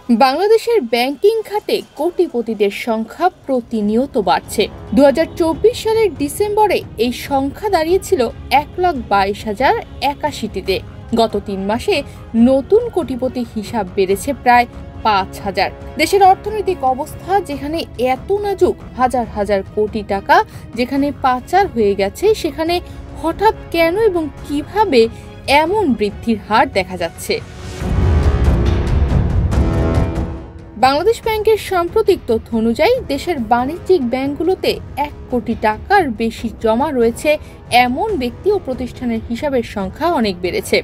বাংলাদেশের ব্যাংকিং খাতে কোটিপতিদের সংখ্যা প্রতিনিয়ত বাড়ছে। 2024 সালের ডিসেম্বরে এই সংখ্যা দাঁড়িয়েছিল 1,22,081টিতে। গত 3 মাসে নতুন কোটিপতি হিসাব বেড়েছে প্রায় 5,000। দেশের অর্থনৈতিক অবস্থা যেখানে এত নাজুক, হাজার হাজার কোটি টাকা যেখানে পাচার হয়ে গেছে, সেখানে হঠাৎ কেন এবং কিভাবে এমন বৃদ্ধির হার দেখা যাচ্ছে? বাংলাদেশ ব্যাংকের সাম্প্রতিক তথ্য অনুযায়ী দেশের বাণিজ্যিক ব্যাংকগুলোতে 1 কোটি টাকার বেশি জমা রয়েছে এমন ব্যক্তি ও প্রতিষ্ঠানের হিসাবের সংখ্যা অনেক বেড়েছে।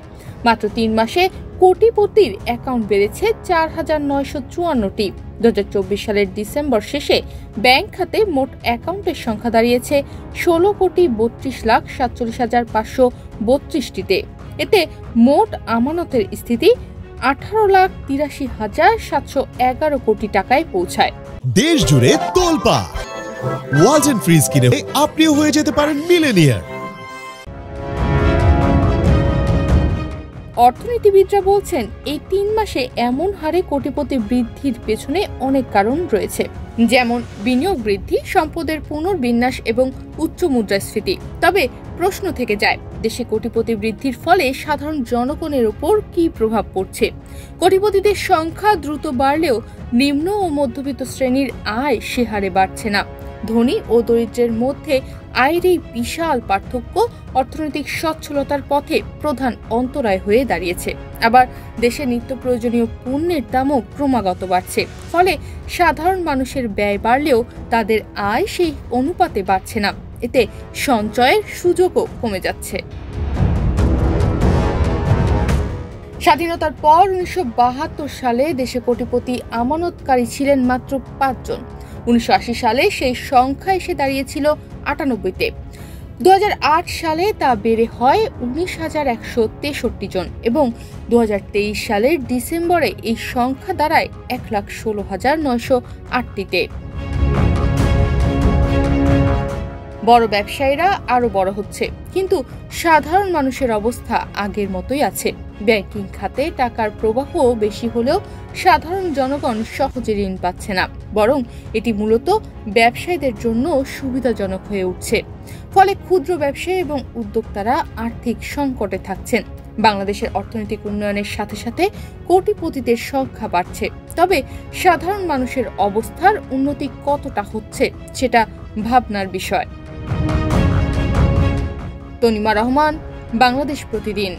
মাত্র 3 মাসে কোটিপতির অ্যাকাউন্ট বেড়েছে 4,954টি। 2024 সালের ডিসেম্বর শেষে ব্যাংক খাতে মোট অ্যাকাউন্টের সংখ্যা দাঁড়িয়েছে 16,42,47,532টিতে। এতে মোট আমানতের স্থিতি 18,83,711 কোটি টাকায় পৌঁছায়। দেশ জুড়ে তোলপাড় ওয়ালটন ফ্রিজ কিনে আপনিও হয়ে যেতে পারেন মিলেনিয়ার। অর্থনীতিবিদরা বলছেন, এই 3 মাসে এমন হারে কোটিপতি বৃদ্ধির পেছনে অনেক কারণ রয়েছে, যেমন বিনিয়োগ বৃদ্ধি, সম্পদের পুনর্বিন্যাস এবং উচ্চ মুদ্রাস্ফীতি। তবে প্রশ্ন থেকে যায়, দেশে কোটিপতি বৃদ্ধির ফলে সাধারণ জনগণের উপর কী প্রভাব পড়ছে? কোটিপতিদের সংখ্যা দ্রুত বাড়লেও নিম্ন ও মধ্যবিত্ত শ্রেণীর আয় সে হারে বাড়ছে না। ধনী ও দরিদ্রের মধ্যে আয়ের এই বিশাল পার্থক্য অর্থনৈতিক সচ্ছলতার পথে প্রধান অন্তরায় হয়ে দাঁড়িয়েছে। আবার দেশে নিত্য প্রয়োজনীয় পণ্যের দামও ক্রমাগত বাড়ছে। ফলে সাধারণ মানুষের ব্যয় বাড়লেও তাদের আয় সেই অনুপাতে বাড়ছে না। এতে সঞ্চয়ের সুযোগও কমে যাচ্ছে। স্বাধীনতার পর 1972 সালে দেশে কোটিপতি আমানতকারী ছিলেন মাত্র 5 জন। 1980 সালে সেই সংখ্যা এসে দাঁড়িয়েছিল 98তে। 2008 সালে তা বেড়ে হয় 19,163 জন এবং 2023 সালের ডিসেম্বরে এই সংখ্যা দাঁড়ায় 1,16,908টিতে। বড় ব্যবসায়ীরা আরো বড় হচ্ছে, কিন্তু সাধারণ মানুষের অবস্থা আগের মতোই আছে। ব্যাংকিং খাতে টাকার প্রবাহ বেশি হলেও সাধারণ জনগণ সহজে ঋণ পাচ্ছে না, বরং এটি মূলত ব্যবসায়ীদের জন্য সুবিধাজনক হয়ে উঠছে। ফলে ক্ষুদ্র ব্যবসায়ী এবং উদ্যোক্তারা আর্থিক সংকটে থাকছেন। বাংলাদেশের অর্থনৈতিক উন্নয়নের সাথে সাথে কোটিপতিদের সংখ্যা বাড়ছে, তবে সাধারণ মানুষের অবস্থার উন্নতি কতটা হচ্ছে সেটা ভাবনার বিষয়। তনিমা রহমান, বাংলাদেশ প্রতিদিন।